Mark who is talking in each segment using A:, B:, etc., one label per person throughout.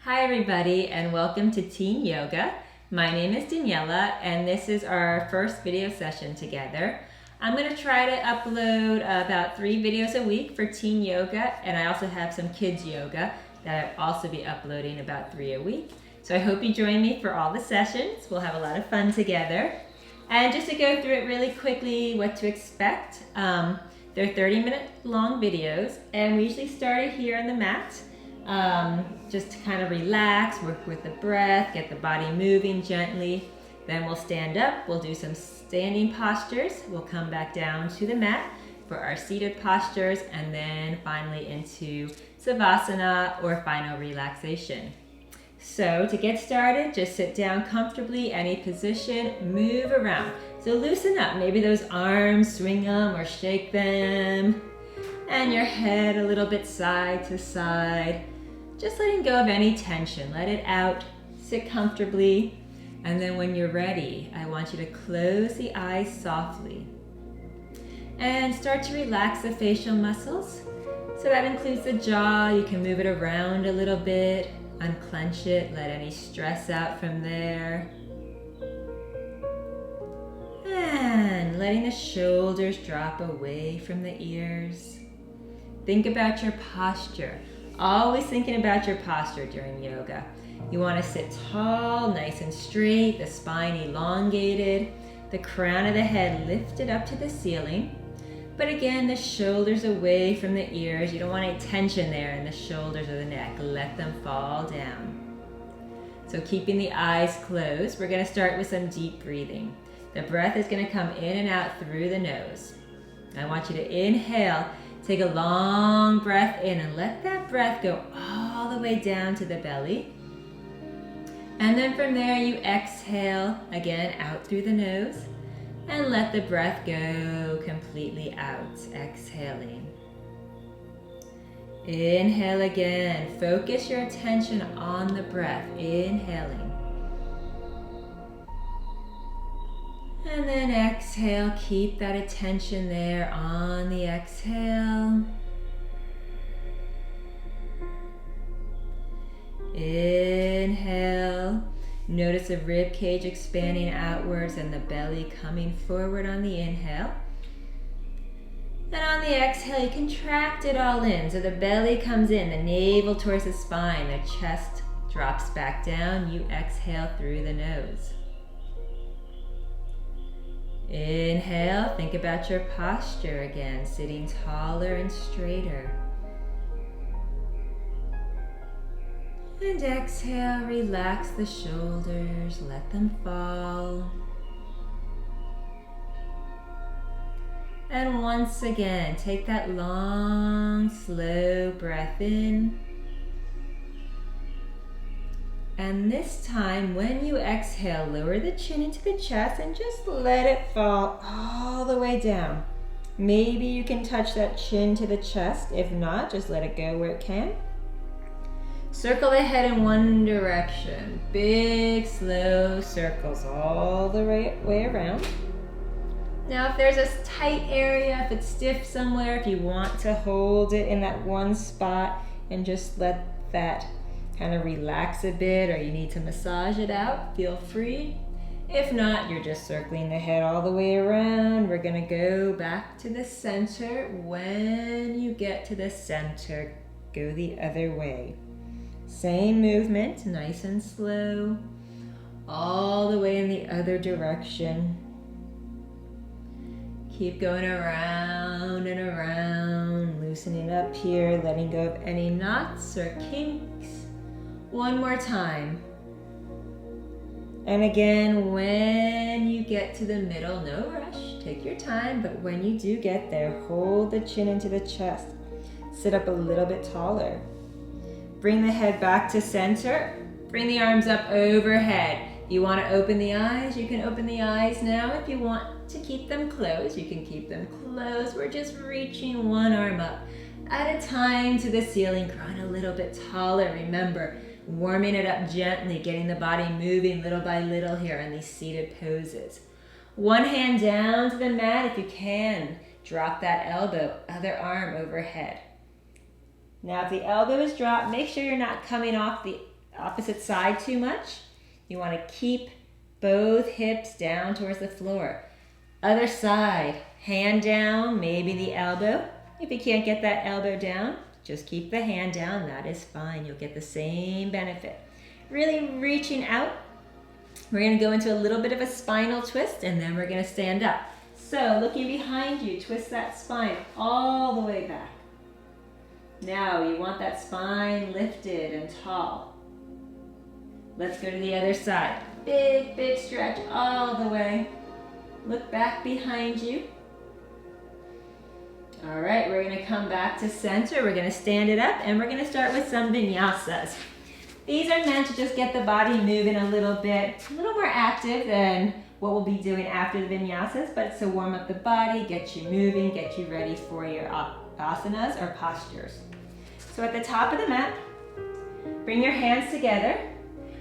A: Hi everybody and welcome to Teen Yoga. My name is Daniella and this is our first video session together. I'm going to try to upload about 3 videos a week for Teen Yoga, and I also have some Kids Yoga that I'll also be uploading about 3 a week. So I hope you join me for all the sessions. We'll have a lot of fun together. And just to go through it really quickly, what to expect. They're 30-minute long videos, and we usually start it here on the mat. Just to kind of relax, work with the breath, get the body moving gently. Then we'll stand up, we'll do some standing postures. We'll come back down to the mat for our seated postures, and then finally into Savasana or final relaxation. So to get started, just sit down comfortably, any position, move around. So loosen up, maybe those arms, swing them or shake them. And your head a little bit side to side. Just letting go of any tension, let it out, sit comfortably. And then when you're ready, I want you to close the eyes softly. And start to relax the facial muscles. So that includes the jaw, you can move it around a little bit. Unclench it, let any stress out from there. And letting the shoulders drop away from the ears. Think about your posture. Always thinking about your posture during yoga. You want to sit tall, nice and straight, the spine elongated, the crown of the head lifted up to the ceiling. But again, the shoulders away from the ears. You don't want any tension there in the shoulders or the neck. Let them fall down. So keeping the eyes closed, we're going to start with some deep breathing. The breath is going to come in and out through the nose. I want you to inhale, take a long breath in, and let that breath go all the way down to the belly. And then from there, you exhale again out through the nose. And let the breath go completely out, exhaling. Inhale again. Focus your attention on the breath, inhaling. And then exhale, keep that attention there on the exhale. Inhale. Notice the rib cage expanding outwards and the belly coming forward on the inhale. And on the exhale, you contract it all in. So the belly comes in, the navel towards the spine, the chest drops back down. You exhale through the nose. Inhale, think about your posture again, sitting taller and straighter. And exhale, relax the shoulders, let them fall. And once again, take that long, slow breath in. And this time, when you exhale, lower the chin into the chest and just let it fall all the way down. Maybe you can touch that chin to the chest. If not, just let it go where it can. Circle the head in one direction. Big, slow circles all the way around. Now, if there's a tight area, if it's stiff somewhere, if you want to hold it in that one spot and just let that kind of relax a bit, or you need to massage it out, feel free. If not, you're just circling the head all the way around. We're going to go back to the center. When you get to the center, go the other way. Same movement, nice and slow, all the way in the other direction. Keep going around and around, loosening up here, letting go of any knots or kinks. One more time. And again, when you get to the middle, no rush, take your time, but when you do get there, hold the chin into the chest. Sit up a little bit taller. Bring the head back to center. Bring the arms up overhead. You want to open the eyes? You can open the eyes now. If you want to keep them closed, you can keep them closed. We're just reaching one arm up at a time to the ceiling, growing a little bit taller. Remember, warming it up gently, getting the body moving little by little here in these seated poses. One hand down to the mat if you can. Drop that elbow, other arm overhead. Now if the elbow is dropped, make sure you're not coming off the opposite side too much. You want to keep both hips down towards the floor. Other side, hand down, maybe the elbow. If you can't get that elbow down, just keep the hand down. That is fine. You'll get the same benefit. Really reaching out. We're going to go into a little bit of a spinal twist, and then we're going to stand up. So looking behind you, twist that spine all the way back. Now you want that spine lifted and tall. Let's go to the other side. Big, big stretch all the way. Look back behind you. All right, we're going to come back to center. We're going to stand it up, and we're going to start with some vinyasas. These are meant to just get the body moving a little bit, a little more active than what we'll be doing after the vinyasas, but it's to warm up the body, get you moving, get you ready for your asanas or postures. So at the top of the mat, bring your hands together.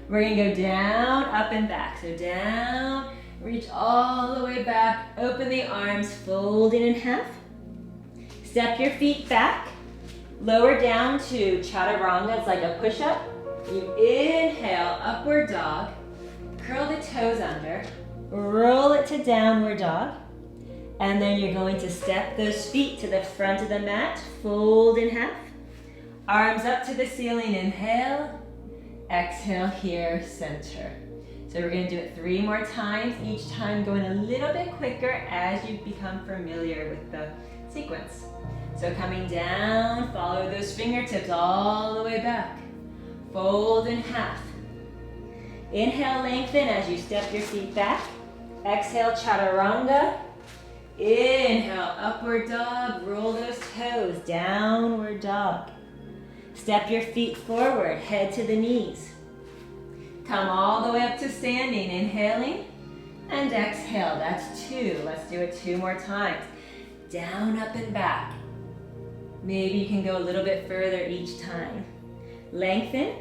A: We're going to go down, up, and back. So down, reach all the way back, open the arms, fold it in half. Step your feet back, lower down to chaturanga. It's like a push-up. You inhale, upward dog, curl the toes under, roll it to downward dog, and then you're going to step those feet to the front of the mat, fold in half, arms up to the ceiling, inhale, exhale here, center. So we're going to do it 3 more times, each time going a little bit quicker as you become familiar with the sequence. So coming down, follow those fingertips all the way back. Fold in half. Inhale, lengthen as you step your feet back. Exhale, chaturanga. Inhale, upward dog. Roll those toes, downward dog. Step your feet forward, head to the knees. Come all the way up to standing, inhaling and exhale. That's 2. Let's do it 2 more times. Down, up, and back. Maybe you can go a little bit further each time. Lengthen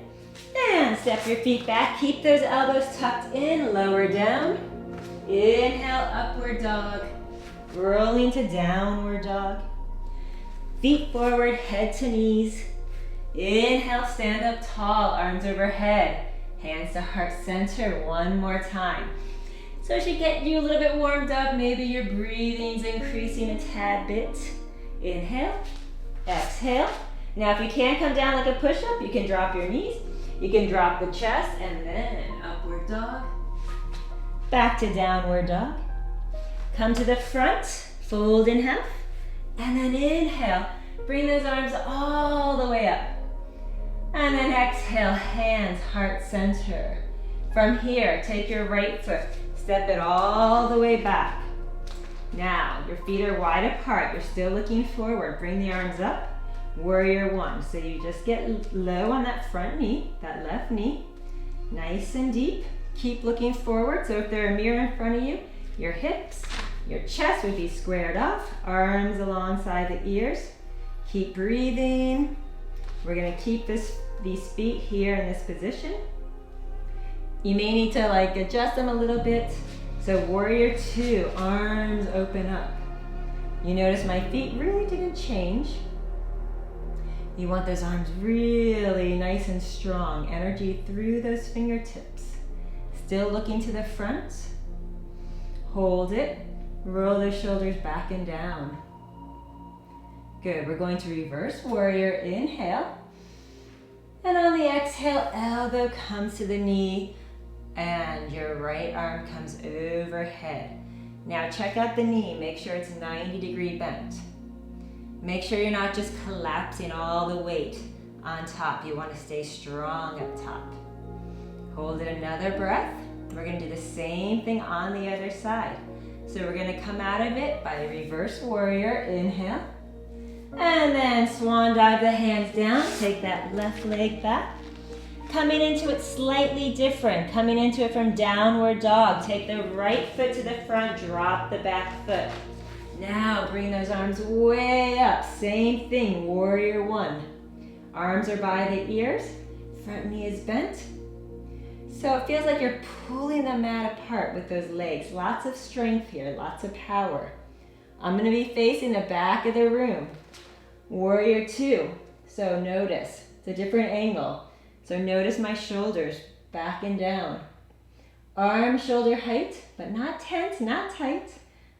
A: and step your feet back. Keep those elbows tucked in, lower down. Inhale, upward dog. Rolling to downward dog. Feet forward, head to knees. Inhale, stand up tall, arms overhead. Hands to heart center, 1 more time. So it should get you a little bit warmed up. Maybe your breathing's increasing a tad bit. Inhale, exhale. Now if you can't come down like a push-up, you can drop your knees. You can drop the chest and then upward dog. Back to downward dog. Come to the front, fold in half. And then inhale, bring those arms all the way up. And then exhale, hands, heart center. From here, take your right foot, step it all the way back. Now, your feet are wide apart. You're still looking forward. Bring the arms up. Warrior 1. So you just get low on that front knee, that left knee. Nice and deep. Keep looking forward. So if there's a mirror in front of you, your hips, your chest would be squared off. Arms alongside the ears. Keep breathing. We're going to keep these feet here in this position. You may need to adjust them a little bit. So warrior 2, arms open up. You notice my feet really didn't change. You want those arms really nice and strong. Energy through those fingertips. Still looking to the front. Hold it. Roll those shoulders back and down. Good. We're going to reverse warrior. Inhale. And on the exhale, elbow comes to the knee and your right arm comes overhead. Now check out the knee. Make sure it's 90-degree bent. Make sure you're not just collapsing all the weight on top. You want to stay strong up top. Hold it another breath. We're going to do the same thing on the other side. So we're going to come out of it by the reverse warrior. Inhale. And then swan dive the hands down. Take that left leg back. Coming into it slightly different. Coming into it from downward dog. Take the right foot to the front. Drop the back foot. Now bring those arms way up. Same thing, warrior 1. Arms are by the ears. Front knee is bent. So it feels like you're pulling the mat apart with those legs. Lots of strength here, lots of power. I'm going to be facing the back of the room. Warrior 2. So notice, it's a different angle. So notice my shoulders back and down. Arm shoulder height, but not tense, not tight.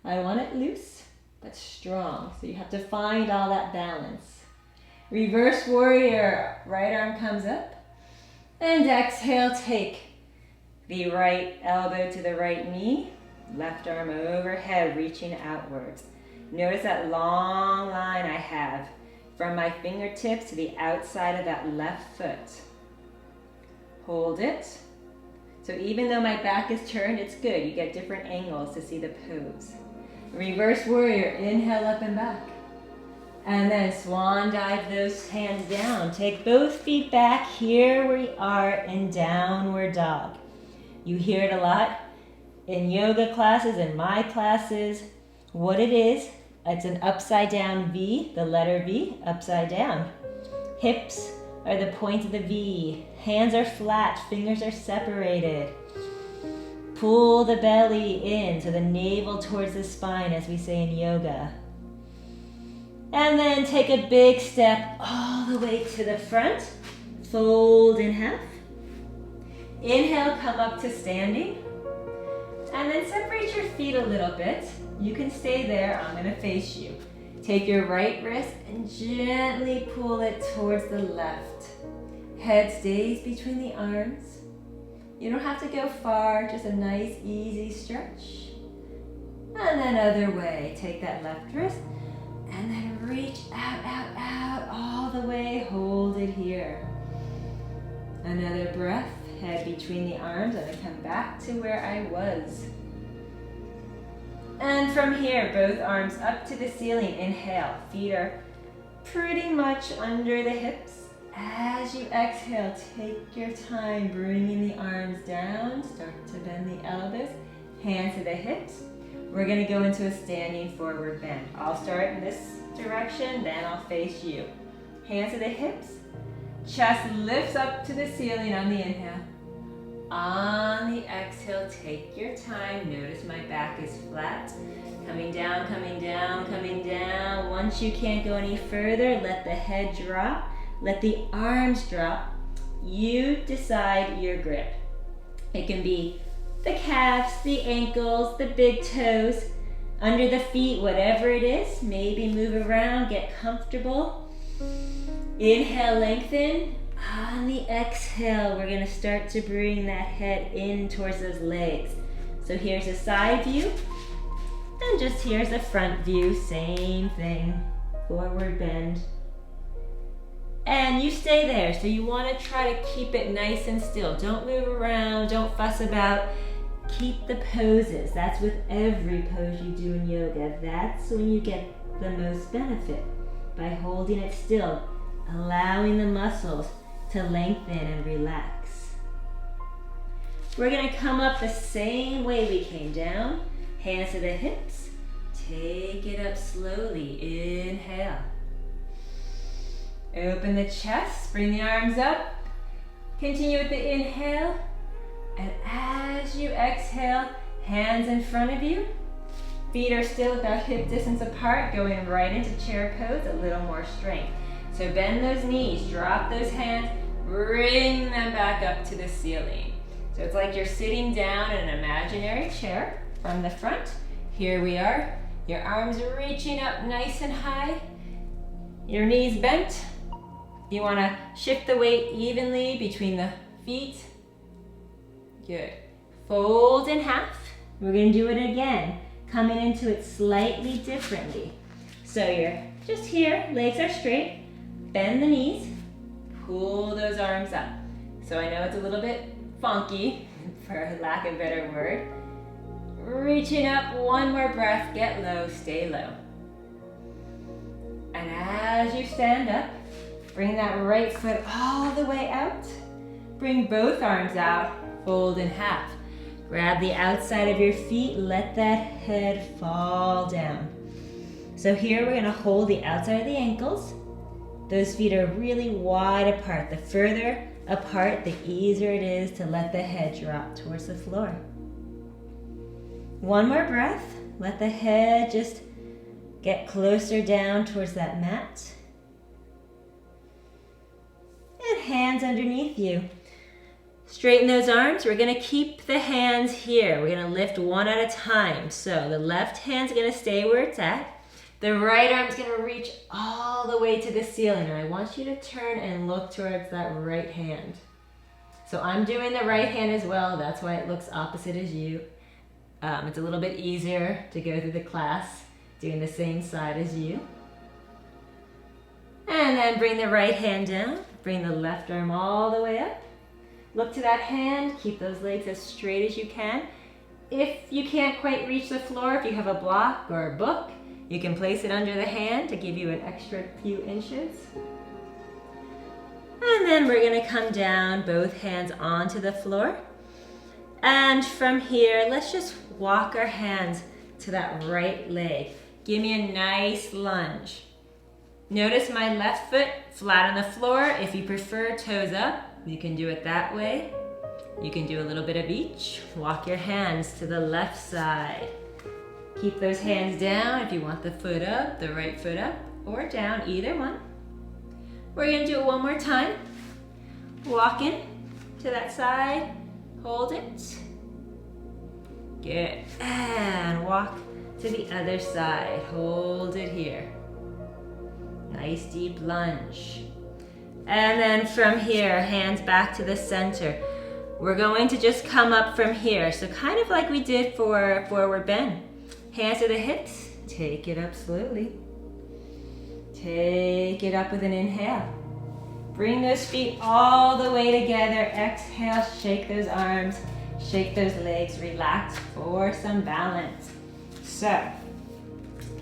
A: I want it loose, but strong. So you have to find all that balance. Reverse warrior, right arm comes up. And exhale, take the right elbow to the right knee. Left arm overhead, reaching outwards. Notice that long line I have from my fingertips to the outside of that left foot. Hold it. So even though my back is turned, it's good. You get different angles to see the pose. Reverse warrior, inhale up and back. And then swan dive those hands down. Take both feet back. Here we are in downward dog. You hear it a lot in yoga classes, in my classes. What it is, it's an upside down V, the letter V, upside down. Hips are the point of the V. Hands are flat, fingers are separated. Pull the belly in, so the navel towards the spine, as we say in yoga. And then take a big step all the way to the front. Fold in half. Inhale, come up to standing. And then separate your feet a little bit. You can stay there. I'm going to face you. Take your right wrist and gently pull it towards the left. Head stays between the arms. You don't have to go far, just a nice easy stretch. And then other way, take that left wrist and then reach out, out, out, all the way, hold it here. Another breath, head between the arms, and then come back to where I was. And from here, both arms up to the ceiling, inhale. Feet are pretty much under the hips. As you exhale, take your time, bringing the arms down, start to bend the elbows, hands to the hips. We're gonna go into a standing forward bend. I'll start in this direction, then I'll face you. Hands to the hips, chest lifts up to the ceiling on the inhale. On the exhale, take your time. Notice my back is flat. Coming down, coming down, coming down. Once you can't go any further, let the head drop. Let the arms drop. You decide your grip. It can be the calves, the ankles, the big toes, under the feet, whatever it is. Maybe move around, get comfortable. Inhale, lengthen. On the exhale, we're gonna start to bring that head in towards those legs. So here's a side view, and just here's a front view, same thing. Forward bend. And you stay there, so you wanna try to keep it nice and still. Don't move around, don't fuss about. Keep the poses. That's with every pose you do in yoga. That's when you get the most benefit, by holding it still, allowing the muscles to lengthen and relax. We're gonna come up the same way we came down. Hands to the hips. Take it up slowly. Inhale. Open the chest, bring the arms up. Continue with the inhale. And as you exhale, hands in front of you. Feet are still about hip distance apart, going right into chair pose, a little more strength. So bend those knees, drop those hands, bring them back up to the ceiling. So it's like you're sitting down in an imaginary chair from the front. Here we are. Your arms are reaching up nice and high. Your knees bent. You want to shift the weight evenly between the feet. Good. Fold in half. We're going to do it again, coming into it slightly differently. So you're just here, legs are straight. Bend the knees. Pull those arms up. So I know it's a little bit funky, for lack of a better word. Reaching up, one more breath, get low, stay low. And as you stand up, bring that right foot all the way out. Bring both arms out, fold in half. Grab the outside of your feet, let that head fall down. So here we're gonna hold the outside of the ankles. Those feet are really wide apart. The further apart, the easier it is to let the head drop towards the floor. One more breath. Let the head just get closer down towards that mat. And hands underneath you. Straighten those arms. We're gonna keep the hands here. We're gonna lift one at a time. So the left hand's gonna stay where it's at. The right arm's gonna reach all the way to the ceiling. And I want you to turn and look towards that right hand. So I'm doing the right hand as well. That's why it looks opposite as you. It's a little bit easier to go through the class doing the same side as you. And then bring the right hand down. Bring the left arm all the way up. Look to that hand. Keep those legs as straight as you can. If you can't quite reach the floor, if you have a block or a book, you can place it under the hand to give you an extra few inches. And then we're gonna come down, both hands onto the floor. And from here, let's just walk our hands to that right leg. Give me a nice lunge. Notice my left foot flat on the floor. If you prefer toes up, you can do it that way. You can do a little bit of each. Walk your hands to the left side. Keep those hands down if you want the foot up, the right foot up, or down, either one. We're gonna do it one more time. Walk in to that side, hold it. Good, and walk to the other side, hold it here. Nice deep lunge. And then from here, hands back to the center. We're going to just come up from here. So kind of like we did for forward bend. Hands to the hips, take it up slowly. Take it up with an inhale. Bring those feet all the way together. Exhale, shake those arms, shake those legs, relax for some balance. So,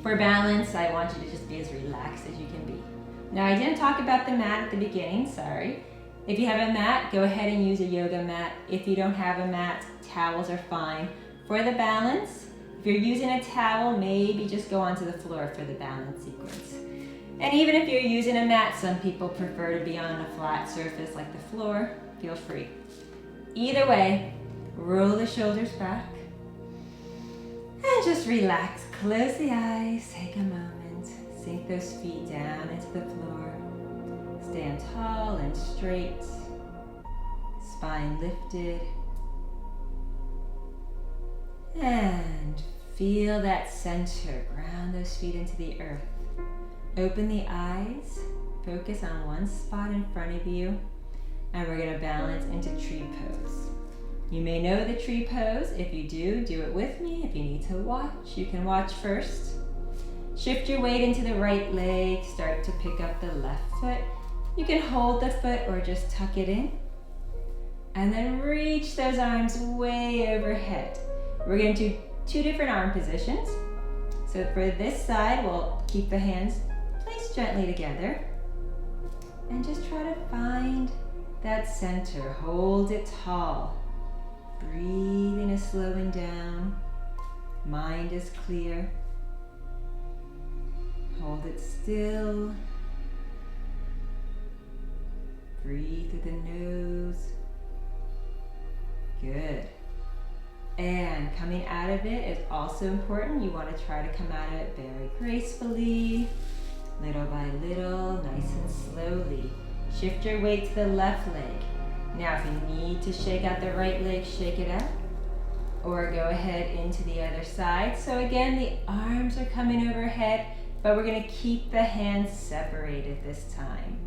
A: for balance, I want you to just be as relaxed as you can be. Now, I didn't talk about the mat at the beginning, sorry. If you have a mat, go ahead and use a yoga mat. If you don't have a mat, towels are fine. For the balance, if you're using a towel, maybe just go onto the floor for the balance sequence. And even if you're using a mat, some people prefer to be on a flat surface like the floor. Feel free. Either way, roll the shoulders back. And just relax. Close the eyes. Take a moment. Sink those feet down into the floor. Stand tall and straight. Spine lifted. And feel that center. Ground those feet into the earth. Open the eyes, focus on one spot in front of you, and we're going to balance into tree pose. You may know the tree pose. If you do, do it with me. If you need to watch, you can watch first. Shift your weight into the right leg, start to pick up the left foot. You can hold the foot or just tuck it in. And then reach those arms way overhead. We're going to do 2 different arm positions. So for this side, we'll keep the hands placed gently together and just try to find that center. Hold it tall. Breathing is slowing down. Mind is clear. Hold it still. Breathe through the nose. Good. And coming out of it is also important. You want to try to come out of it very gracefully, little by little, nice and slowly. Shift your weight to the left leg. Now if you need to shake out the right leg, shake it out. Or go ahead into the other side. So again, the arms are coming overhead, but we're going to keep the hands separated this time.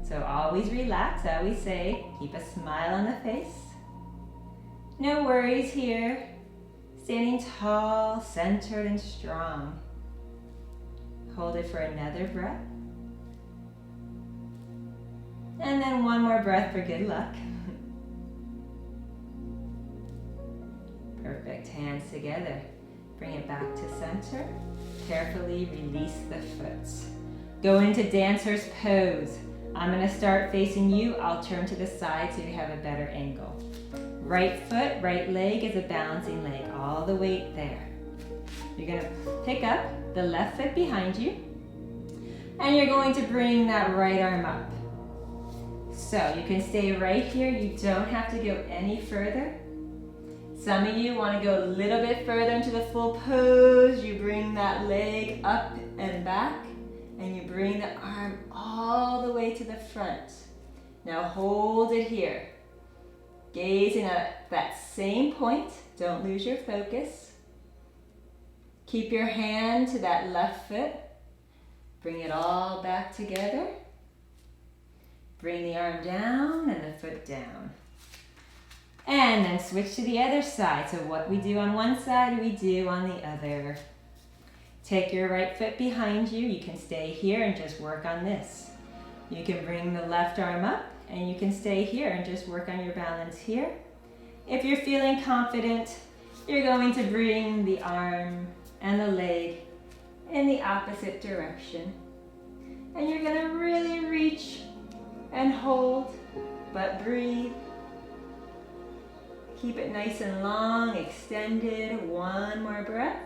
A: So always relax. I always say, keep a smile on the face. No worries here. Standing tall, centered, and strong. Hold it for another breath. And then one more breath for good luck. Perfect. Hands together. Bring it back to center. Carefully release the foot. Go into dancer's pose. I'm going to start facing you. I'll turn to the side so you have a better angle. Right foot, right leg is a balancing leg. All the weight there. You're going to pick up the left foot behind you. And you're going to bring that right arm up. So you can stay right here. You don't have to go any further. Some of you want to go a little bit further into the full pose. You bring that leg up and back. And you bring the arm all the way to the front. Now hold it here. Gazing at that same point. Don't lose your focus. Keep your hand to that left foot. Bring it all back together. Bring the arm down and the foot down. And then switch to the other side. So what we do on one side, we do on the other. Take your right foot behind you. You can stay here and just work on this. You can bring the left arm up and you can stay here and just work on your balance here. If you're feeling confident, you're going to bring the arm and the leg in the opposite direction. And you're going to really reach and hold, but breathe. Keep it nice and long, extended. One more breath.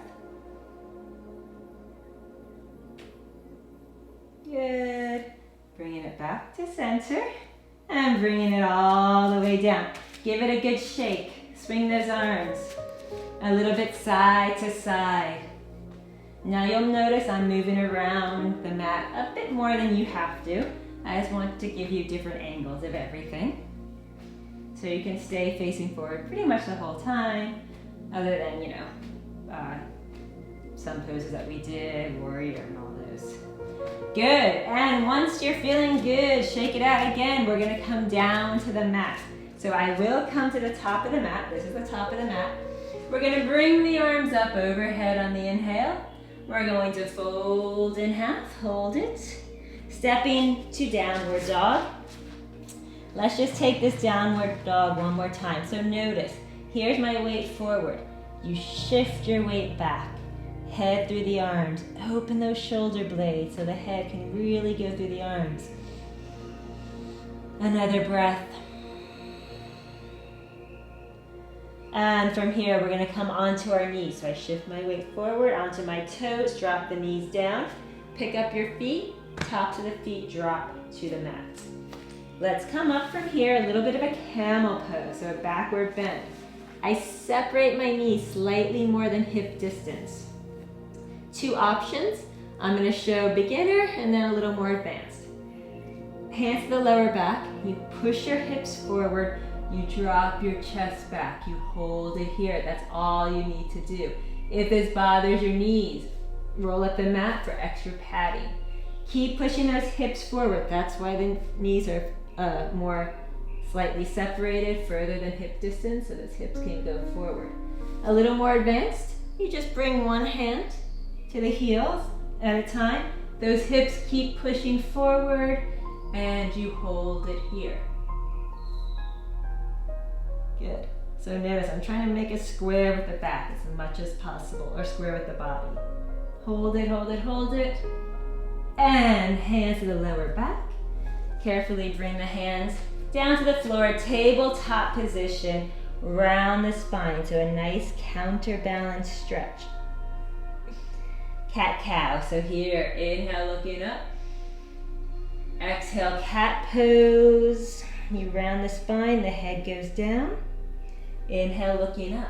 A: Good. Bringing it back to center and bringing it all the way down. Give it a good shake. Swing those arms a little bit side to side. Now you'll notice I'm moving around the mat a bit more than you have to. I just want to give you different angles of everything. So you can stay facing forward pretty much the whole time, other than, some poses that we did, warrior and all those. Good, and once you're feeling good, shake it out again. We're gonna come down to the mat. So I will come to the top of the mat. This is the top of the mat. We're gonna bring the arms up overhead on the inhale. We're going to fold in half, hold it. Stepping to downward dog. Let's just take this downward dog one more time. So notice, here's my weight forward. You shift your weight back. Head through the arms. Open those shoulder blades so the head can really go through the arms. Another breath. And from here, we're gonna come onto our knees. So I shift my weight forward onto my toes, drop the knees down, pick up your feet, tops of the feet drop to the mat. Let's come up from here, a little bit of a camel pose, so a backward bend. I separate my knees slightly more than hip distance. Two options. I'm gonna show beginner and then a little more advanced. Hands to the lower back, you push your hips forward, you drop your chest back, you hold it here. That's all you need to do. If this bothers your knees, roll up the mat for extra padding. Keep pushing those hips forward. That's why the knees are more slightly separated, further than hip distance, so those hips can go forward. A little more advanced, you just bring one hand to the heels at a time. Those hips keep pushing forward and you hold it here. Good. So notice I'm trying to make a square with the back as much as possible, or square with the body. Hold it, hold it, hold it. And hands to the lower back. Carefully bring the hands down to the floor, tabletop position, round the spine, so a nice counterbalance stretch. Cat-cow, so here, inhale, looking up. Exhale, cat pose. You round the spine, the head goes down. Inhale, looking up.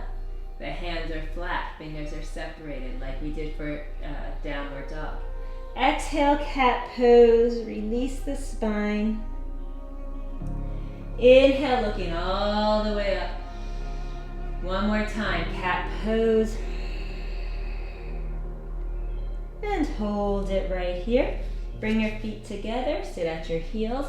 A: The hands are flat, fingers are separated like we did for downward dog. Exhale, cat pose, release the spine. Inhale, looking all the way up. One more time, cat pose. And hold it right here. Bring your feet together, sit at your heels.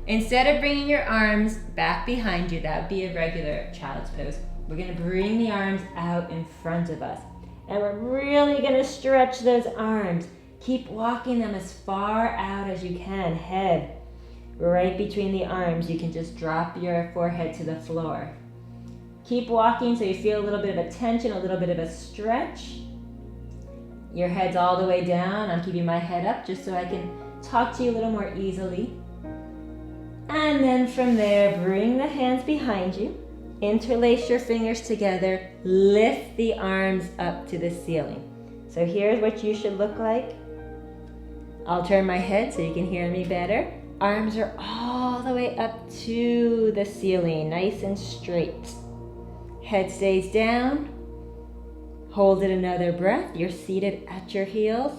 A: Instead of bringing your arms back behind you, that would be a regular child's pose. We're gonna bring the arms out in front of us. And we're really gonna stretch those arms. Keep walking them as far out as you can. Head right between the arms. You can just drop your forehead to the floor. Keep walking so you feel a little bit of a tension, a little bit of a stretch. Your head's all the way down. I'm keeping my head up just so I can talk to you a little more easily. And then from there, bring the hands behind you. Interlace your fingers together. Lift the arms up to the ceiling. So here's what you should look like. I'll turn my head so you can hear me better. Arms are all the way up to the ceiling, nice and straight. Head stays down. Hold it another breath. You're seated at your heels.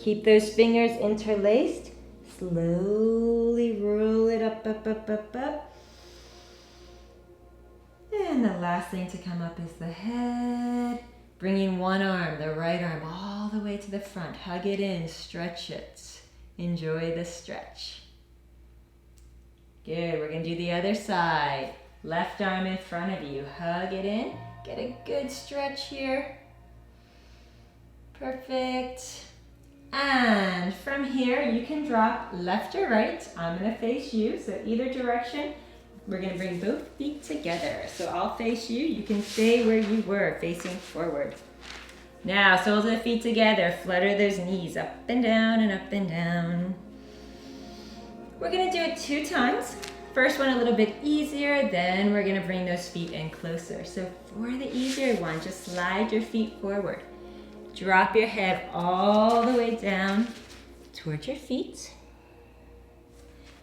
A: Keep those fingers interlaced. Slowly roll it up, up, up, up, up. And the last thing to come up is the head. Bringing one arm, the right arm, all the way to the front. Hug it in, stretch it. Enjoy the stretch. Good, we're gonna do the other side. Left arm in front of you, hug it in. Get a good stretch here. Perfect. And from here, you can drop left or right. I'm gonna face you, so either direction. We're gonna bring both feet together. So I'll face you, you can stay where you were, facing forward. Now, soles of the feet together, flutter those knees up and down and up and down. We're gonna do it 2 times. First one a little bit easier, then we're gonna bring those feet in closer. So for the easier one, just slide your feet forward. Drop your head all the way down towards your feet.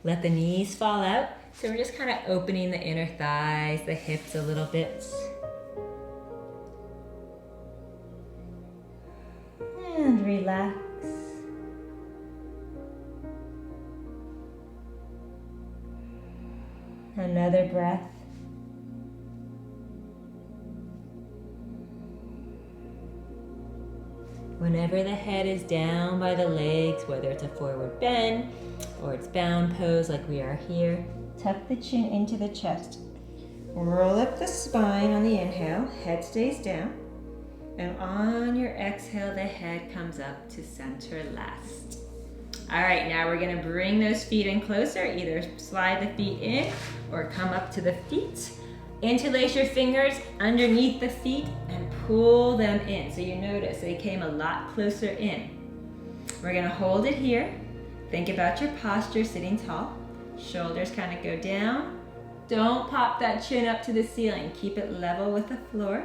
A: Let the knees fall out. So we're just kind of opening the inner thighs, the hips a little bit. And relax. Another breath. Whenever the head is down by the legs, whether it's a forward bend or it's bound pose like we are here, tuck the chin into the chest. Roll up the spine on the inhale, head stays down. And on your exhale, the head comes up to center last. All right, now we're gonna bring those feet in closer. Either slide the feet in or come up to the feet. Interlace your fingers underneath the feet and pull them in. So you notice they came a lot closer in. We're gonna hold it here. Think about your posture, sitting tall. Shoulders kind of go down. Don't pop that chin up to the ceiling. Keep it level with the floor.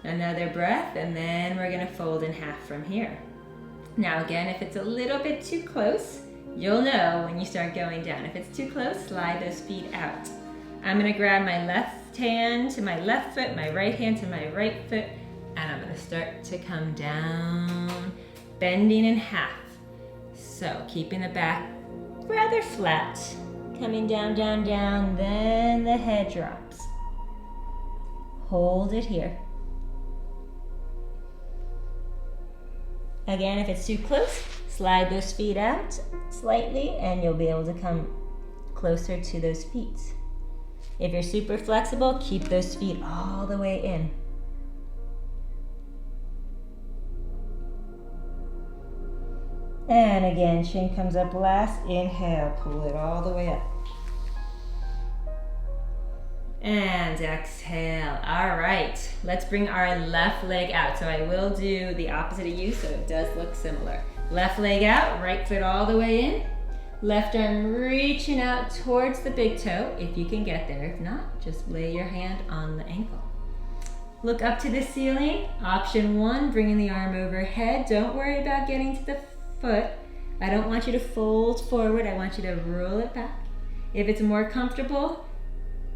A: Another breath, and then we're gonna fold in half from here. Now again, if it's a little bit too close, you'll know when you start going down. If it's too close, slide those feet out. I'm gonna grab my left hand to my left foot, my right hand to my right foot, and I'm gonna start to come down, bending in half. So keeping the back rather flat, coming down, down, down, then the head drops. Hold it here. Again, if it's too close, slide those feet out slightly and you'll be able to come closer to those feet. If you're super flexible, keep those feet all the way in. And again, chin comes up last. Inhale, pull it all the way up. And exhale. All right, let's bring our left leg out. So I will do the opposite of you, so it does look similar. Left leg out, right foot all the way in. Left arm reaching out towards the big toe, if you can get there. If not, just lay your hand on the ankle. Look up to the ceiling. Option 1, bringing the arm overhead. Don't worry about getting to the foot. I don't want you to fold forward. I want you to roll it back. If it's more comfortable,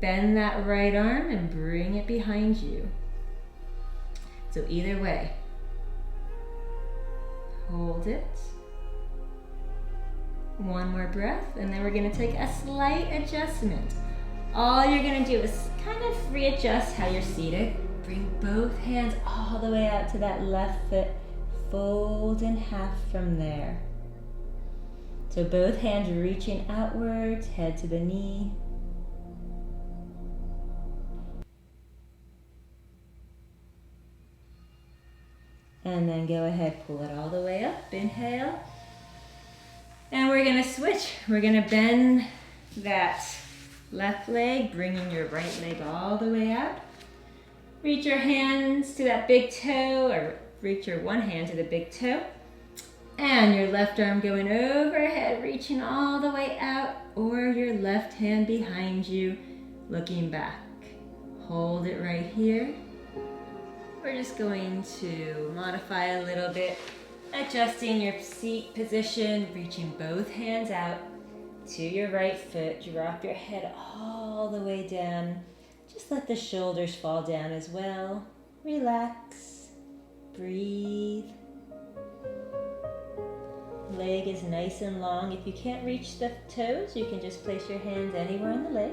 A: bend that right arm and bring it behind you. So either way, hold it. One more breath, and then we're gonna take a slight adjustment. All you're gonna do is kind of readjust how you're seated. Bring both hands all the way out to that left foot. Fold in half from there. So both hands reaching outwards, head to the knee. And then go ahead, pull it all the way up, inhale. And we're gonna switch. We're gonna bend that left leg, bringing your right leg all the way out. Reach your hands to that big toe, or reach your one hand to the big toe. And your left arm going overhead, reaching all the way out, or your left hand behind you, looking back. Hold it right here. We're just going to modify a little bit, adjusting your seat position, reaching both hands out to your right foot. Drop your head all the way down. Just let the shoulders fall down as well. Relax. Breathe. leg is nice and long. If you can't reach the toes, you can just place your hands anywhere on the leg.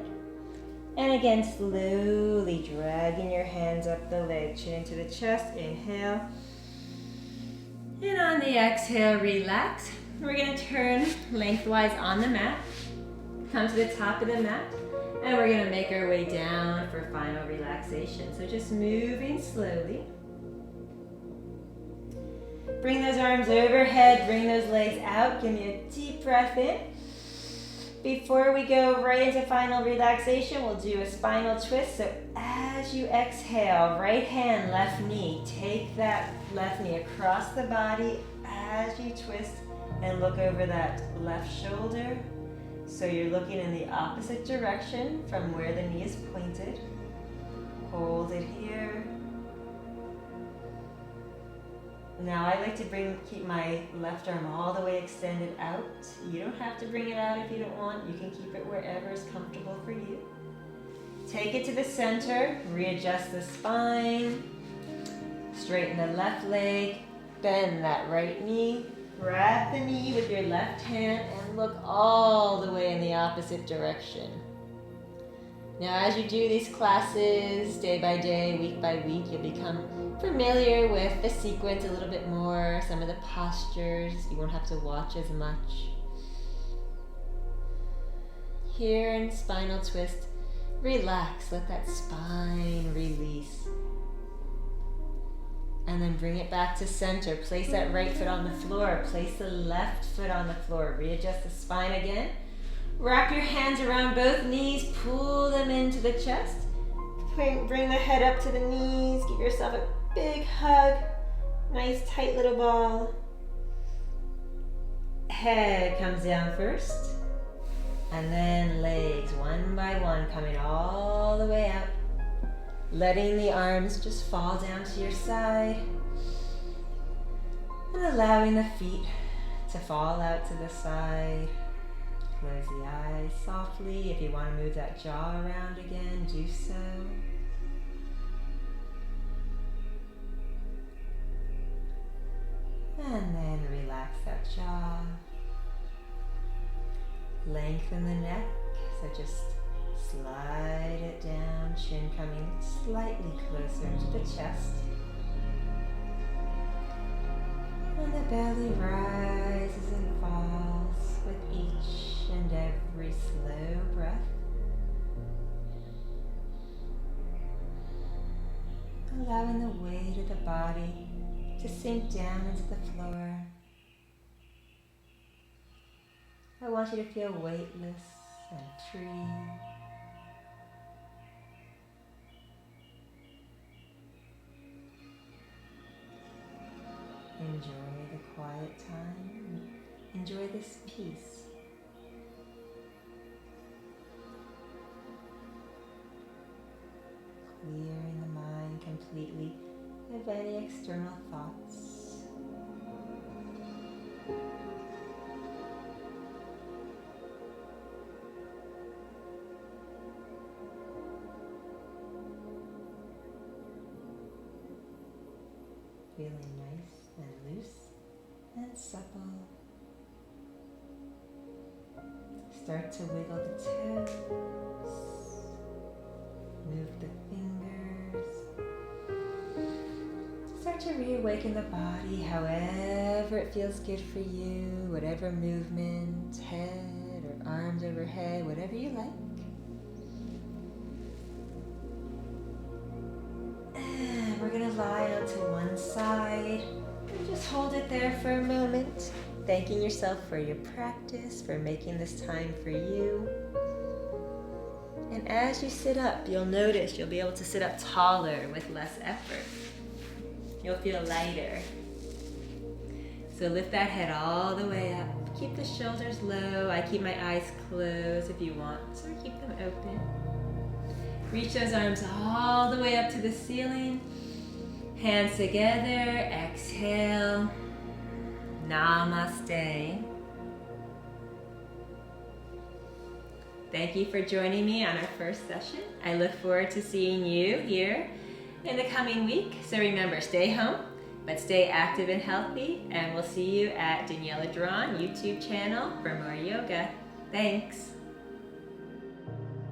A: And again, slowly dragging your hands up the leg, chin into the chest, inhale. And on the exhale, relax. We're gonna turn lengthwise on the mat, come to the top of the mat, and we're gonna make our way down for final relaxation. So just moving slowly. Bring those arms overhead, bring those legs out. Give me a deep breath in. Before we go right into final relaxation, we'll do a spinal twist. So as you exhale, right hand, left knee, take that left knee across the body as you twist and look over that left shoulder. So you're looking in the opposite direction from where the knee is pointed. Hold it here. Now I like to keep my left arm all the way extended out. You don't have to bring it out if you don't want. You can keep it wherever is comfortable for you. Take it to the center, readjust the spine, straighten the left leg, bend that right knee, grab the knee with your left hand and look all the way in the opposite direction. Now as you do these classes day by day, week by week, you'll become familiar with the sequence a little bit more, some of the postures. You won't have to watch as much. Here in spinal twist, relax, let that spine release. And then bring it back to center. Place that right foot on the floor. Place the left foot on the floor. Readjust the spine again. Wrap your hands around both knees. Pull them into the chest. Bring the head up to the knees. Give yourself a big hug. Nice tight little ball. Head comes down first. And then legs one by one coming all the way out. Letting the arms just fall down to your side. And allowing the feet to fall out to the side. Close the eyes softly. If you want to move that jaw around again, do so. And then relax that jaw. Lengthen the neck, so just slide it down, chin coming slightly closer to the chest. And the belly rises and falls with each and every slow breath. Allowing the weight of the body to sink down into the floor. I want you to feel weightless and free. Enjoy the quiet time. Enjoy this peace. Clearing the mind completely of any external thoughts. Feeling nice and loose and supple. Start to wiggle the toes. Move the fingers. Start to reawaken the body however it feels good for you. Whatever movement, head or arms overhead, whatever you like. We're going to lie onto one side and just hold it there for a moment, thanking yourself for your practice, for making this time for you. And as you sit up, you'll notice you'll be able to sit up taller with less effort. You'll feel lighter. So lift that head all the way up. Keep the shoulders low. I keep my eyes closed if you want, so keep them open. Reach those arms all the way up to the ceiling. Hands together, exhale, namaste. Thank you for joining me on our first session. I look forward to seeing you here in the coming week. So remember, stay home, But stay active and healthy, and we'll see you at Daniella Drawn YouTube channel for more yoga. Thanks.